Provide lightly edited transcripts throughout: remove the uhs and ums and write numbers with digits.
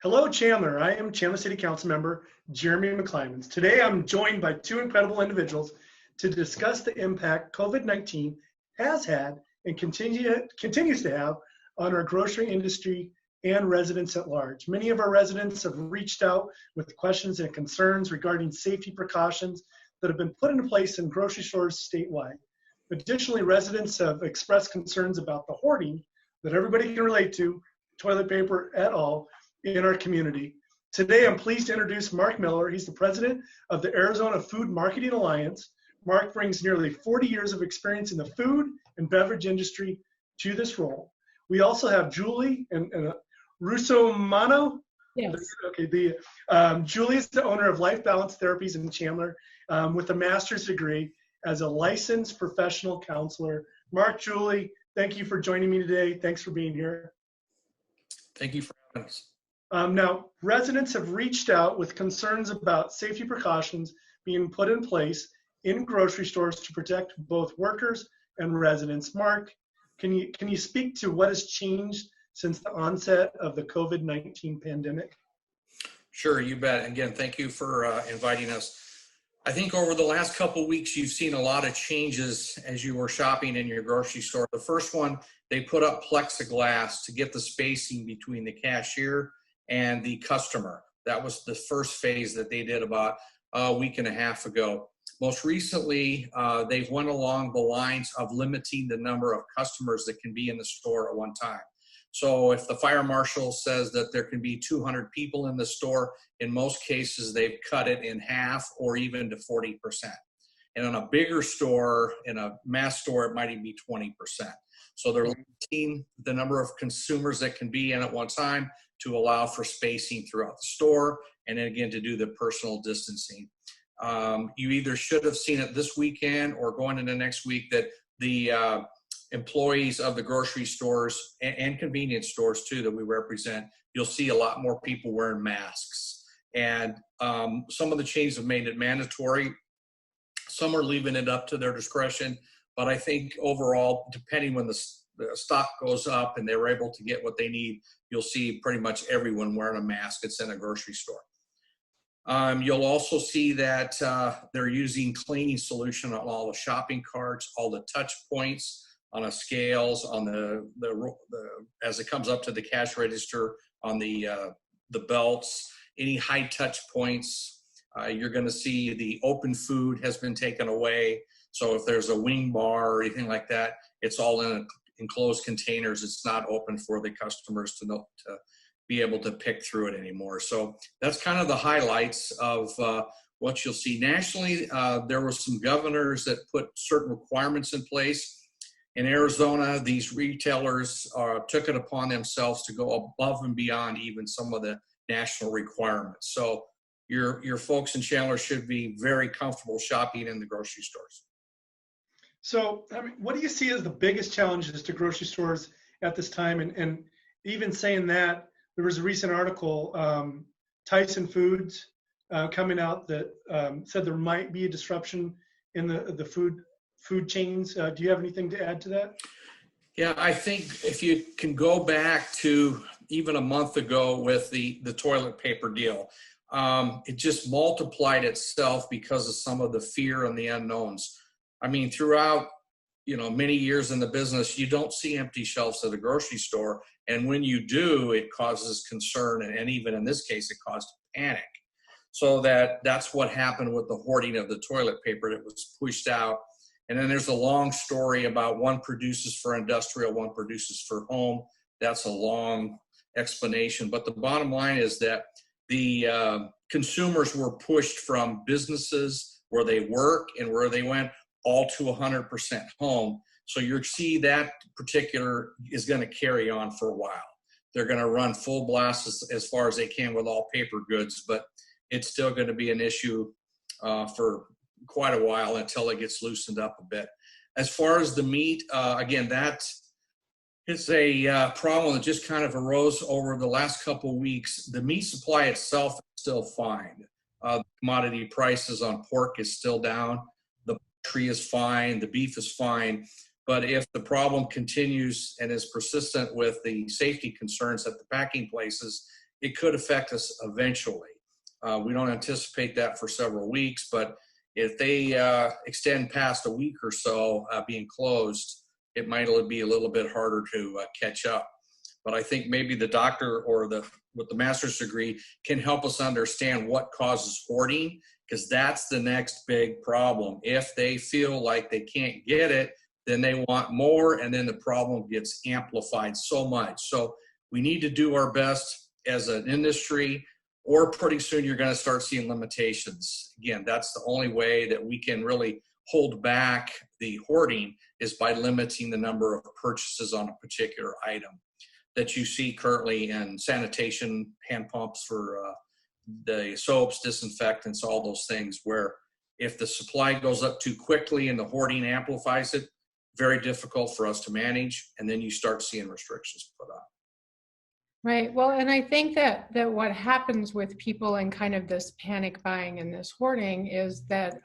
Hello, Chandler. I am Chandler City Councilmember Jeremy McClymonds. Today, I'm joined by two incredible individuals to discuss the impact COVID-19 has had and continues to have on our grocery industry and residents at large. Many of our residents have reached out with questions and concerns regarding safety precautions that have been put into place in grocery stores statewide. Additionally, residents have expressed concerns about the hoarding that everybody can relate to, toilet paper et al., in our community. Today, I'm pleased to introduce Mark Miller. He's the president of the Arizona Food Marketing Alliance. Mark brings nearly 40 years of experience in the food and beverage industry to this role. We also have Julie and Russomanno. Yes. Okay, Julie is the owner of Life Balance Therapies in Chandler with a master's degree as a licensed professional counselor. Mark, Julie, thank you for joining me today. Thanks for being here. Thank you for having us. Now, residents have reached out with concerns about safety precautions being put in place in grocery stores to protect both workers and residents. Mark, can you speak to what has changed since the onset of the COVID-19 pandemic? Sure, you bet. Again, thank you for inviting us. I think over the last couple of weeks, you've seen a lot of changes as you were shopping in your grocery store. The first one, they put up plexiglass to get the spacing between the cashier and the customer. That was the first phase that they did about a week and a half ago. Most recently, they've went along the lines of limiting the number of customers that can be in the store at one time. So if the fire marshal says that there can be 200 people in the store, in most cases, they've cut it in half or even to 40%. And in a bigger store, in a mass store, it might even be 20%. So they're limiting the number of consumers that can be in at one time to allow for spacing throughout the store, and then again to do the personal distancing. You either should have seen it this weekend or going into next week that the employees of the grocery stores and convenience stores too that we represent, you'll see a lot more people wearing masks. And some of the chains have made it mandatory. Some are leaving it up to their discretion. But I think overall, depending when the stock goes up and they're able to get what they need, you'll see pretty much everyone wearing a mask that's in a grocery store. You'll also see that they're using cleaning solution on all the shopping carts, all the touch points on the scales, on the as it comes up to the cash register, on the belts, any high touch points. You're going to see the open food has been taken away. So if there's a wing bar or anything like that, it's all in enclosed containers. It's not open for the customers to be able to pick through it anymore. So that's kind of the highlights of what you'll see. Nationally, there were some governors that put certain requirements in place. In Arizona, these retailers took it upon themselves to go above and beyond even some of the national requirements. So your folks in Chandler should be very comfortable shopping in the grocery stores. So, I mean, what do you see as the biggest challenges to grocery stores at this time? And even saying that, there was a recent article, Tyson Foods coming out that said there might be a disruption in the food chains. Do you have anything to add to that? Yeah, I think if you can go back to even a month ago with the toilet paper deal, it just multiplied itself because of some of the fear and the unknowns. I mean, throughout, many years in the business, you don't see empty shelves at the grocery store. And when you do, it causes concern. And even in this case, it caused panic. So that's what happened with the hoarding of the toilet paper. It was pushed out. And then there's a long story about one produces for industrial, one produces for home. That's a long explanation. But the bottom line is that the consumers were pushed from businesses where they work and where they went all to 100% home. So you see that particular is going to carry on for a while. They're going to run full blast as far as they can with all paper goods, but it's still going to be an issue for quite a while until it gets loosened up a bit. As far as the meat, again, that is a problem that just kind of arose over the last couple of weeks. The meat supply itself is still fine. Commodity prices on pork is still down. The poultry is fine. The beef is fine. But if the problem continues and is persistent with the safety concerns at the packing places, it could affect us eventually. We don't anticipate that for several weeks, but if they extend past a week or so being closed, it might be a little bit harder to catch up. But I think maybe the doctor or with the master's degree can help us understand what causes hoarding, because that's the next big problem. If they feel like they can't get it, then they want more, and then the problem gets amplified so much. So we need to do our best as an industry, or pretty soon you're going to start seeing limitations. Again, that's the only way that we can really hold back the hoarding, is by limiting the number of purchases on a particular item that you see currently in sanitation, hand pumps for the soaps, disinfectants, all those things, where if the supply goes up too quickly and the hoarding amplifies it, very difficult for us to manage, and then you start seeing restrictions put on. Right. Well, and I think that what happens with people and kind of this panic buying and this hoarding is that,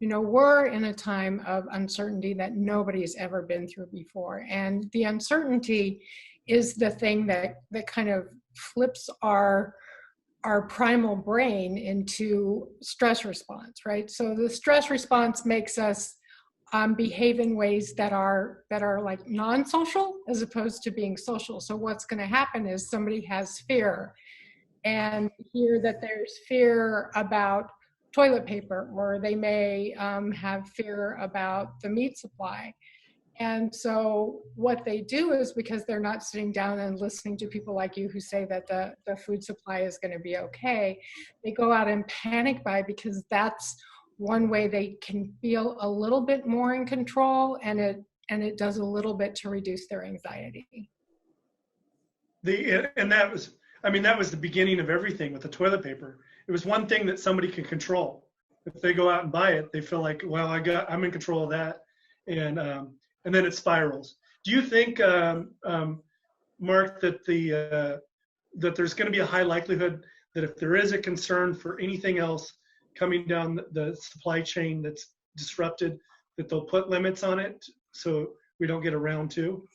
we're in a time of uncertainty that nobody's ever been through before. And the uncertainty is the thing that kind of flips our primal brain into stress response, right? So the stress response makes us behave in ways that are like non-social as opposed to being social. So what's going to happen is somebody has fear, and hear that there's fear about toilet paper, or they may have fear about the meat supply. And so what they do is, because they're not sitting down and listening to people like you who say that the food supply is going to be okay, they go out and panic buy, because that's one way they can feel a little bit more in control, and it does a little bit to reduce their anxiety. That was the beginning of everything with the toilet paper. It was one thing that somebody can control. If they go out and buy it, they feel like, well, I'm in control of that, and then it spirals. Do you think, Mark, that that there's going to be a high likelihood that if there is a concern for anything else coming down the supply chain that's disrupted, that they'll put limits on it so we don't get around to?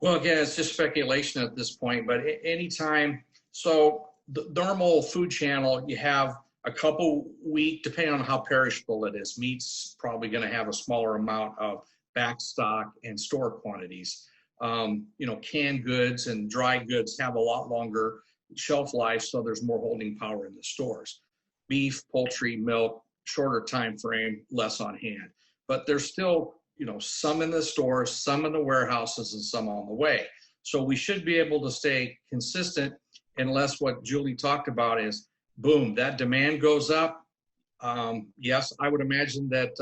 Well, again, it's just speculation at this point, but anytime, so the normal food channel, you have a couple week, depending on how perishable it is. Meat's probably going to have a smaller amount of back stock and store quantities. Canned goods and dry goods have a lot longer shelf life, so there's more holding power in the stores. Beef, poultry, milk, shorter time frame, less on hand. But there's still, some in the stores, some in the warehouses, and some on the way. So we should be able to stay consistent, unless what Julie talked about is, boom, that demand goes up. Yes, I would imagine that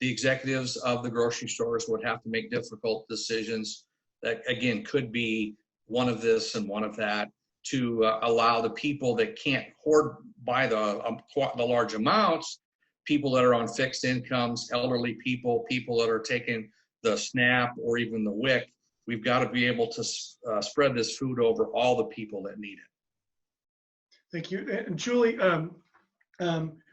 the executives of the grocery stores would have to make difficult decisions that, again, could be one of this and one of that, to allow the people that can't hoard by the large amounts, people that are on fixed incomes, elderly people, people that are taking the SNAP or even the WIC. We've got to be able to spread this food over all the people that need it. Thank you. And Julie,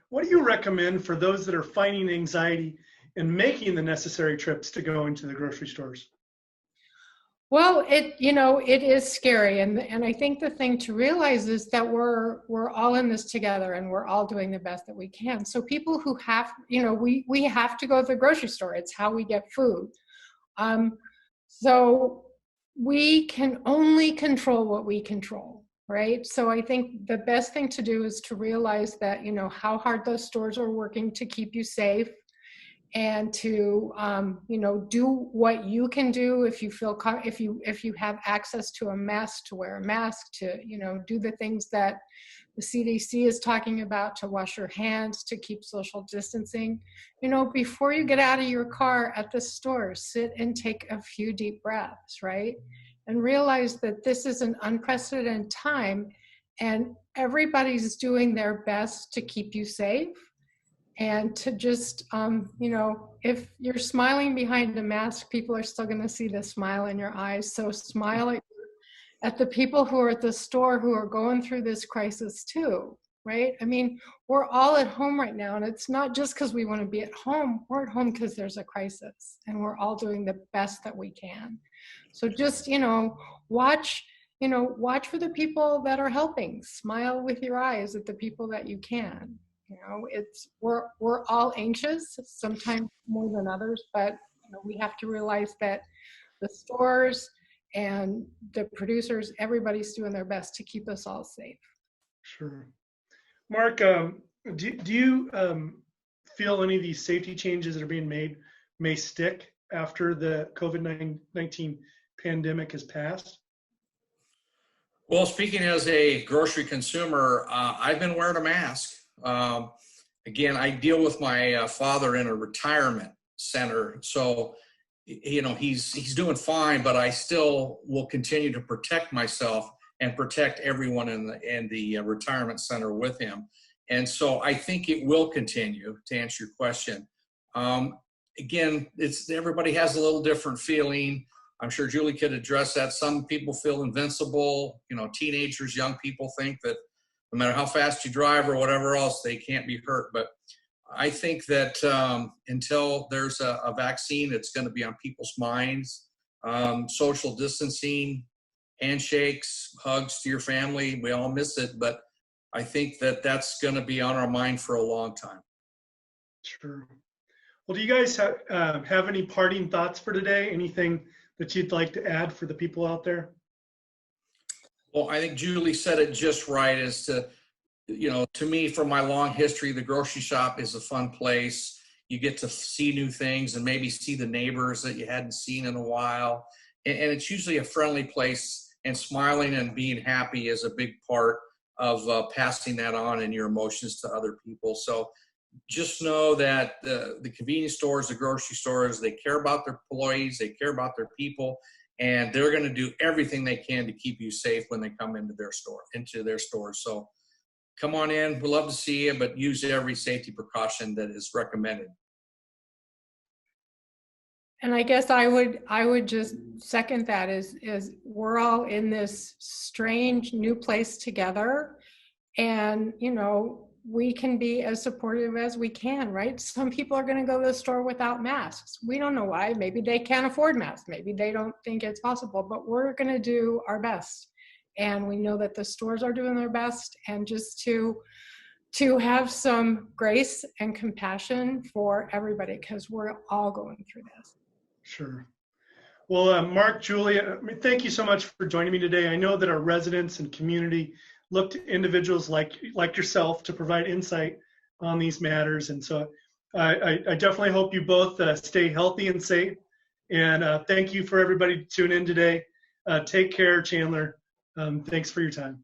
what do you recommend for those that are finding anxiety in making the necessary trips to go into the grocery stores? Well, it is scary, and I think the thing to realize is that we're all in this together, and we're all doing the best that we can. So people who have, we have to go to the grocery store. It's how we get food. So we can only control what we control, right? So I think the best thing to do is to realize that, how hard those stores are working to keep you safe, and to do what you can do. If you feel if you have access to a mask, to wear a mask, to do the things that the CDC is talking about, to wash your hands, to keep social distancing. Before you get out of your car at the store, sit and take a few deep breaths, right? And realize that this is an unprecedented time, and everybody's doing their best to keep you safe. And to just, if you're smiling behind a mask, people are still going to see the smile in your eyes. So smile at the people who are at the store who are going through this crisis too, right? I mean, we're all at home right now, and it's not just because we want to be at home. We're at home because there's a crisis, and we're all doing the best that we can. So just, watch, you know, watch for the people that are helping. Smile with your eyes at the people that you can. You know, we're all anxious, sometimes more than others, but you know, we have to realize that the stores and the producers, everybody's doing their best to keep us all safe. Sure. Mark, do you feel any of these safety changes that are being made may stick after the COVID-19 pandemic has passed? Well, speaking as a grocery consumer, I've been wearing a mask. Again, I deal with my father in a retirement center, so you know he's doing fine, but I still will continue to protect myself and protect everyone in the retirement center with him. And so I think it will continue, to answer your question. Again, everybody has a little different feeling. I'm sure Julie could address that. Some people feel invincible. You know, teenagers, young people think that no matter how fast you drive or whatever else, they can't be hurt. But I think that until there's a vaccine, it's going to be on people's minds. Social distancing, handshakes, hugs to your family, we all miss it. But I think that that's going to be on our mind for a long time. Sure. Well, do you guys have any parting thoughts for today? Anything that you'd like to add for the people out there? Well, I think Julie said it just right, as to, you know, to me, from my long history, the grocery shop is a fun place. You get to see new things and maybe see the neighbors that you hadn't seen in a while. And it's usually a friendly place, and smiling and being happy is a big part of passing that on and your emotions to other people. So just know that the convenience stores, the grocery stores, they care about their employees, they care about their people, and they're going to do everything they can to keep you safe when they come into their stores. So come on in. We'd love to see you, but use every safety precaution that is recommended. And I guess I would just second that, is we're all in this strange new place together, and you know, we can be as supportive as we can, right? Some people are going to go to the store without masks. We don't know why. Maybe they can't afford masks. Maybe they don't think it's possible, but we're going to do our best. And we know that the stores are doing their best, and just to have some grace and compassion for everybody, because we're all going through this. Sure. Well, Mark, Julie, thank you so much for joining me today. I know that our residents and community look to individuals like yourself to provide insight on these matters. And so I definitely hope you both stay healthy and safe. And thank you for everybody to tune in today. Take care, Chandler. Thanks for your time.